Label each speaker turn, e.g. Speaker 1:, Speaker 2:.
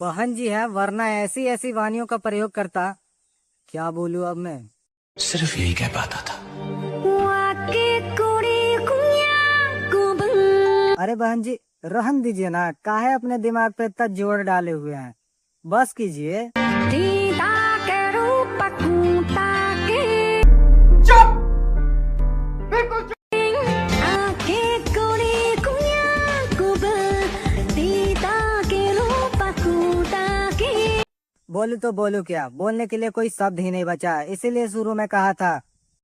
Speaker 1: बहन जी है, वरना ऐसी ऐसी वाणियों का प्रयोग करता। क्या बोलूं अब मैं।
Speaker 2: सिर्फ यही कह पाता था।
Speaker 1: अरे बहन जी, रहन दीजिए ना, काहे अपने दिमाग पे इतना जोर डाले हुए हैं। बस कीजिए। बोलू तो बोलू क्या, बोलने के लिए कोई शब्द ही नहीं बचा, इसीलिए शुरू में कहा था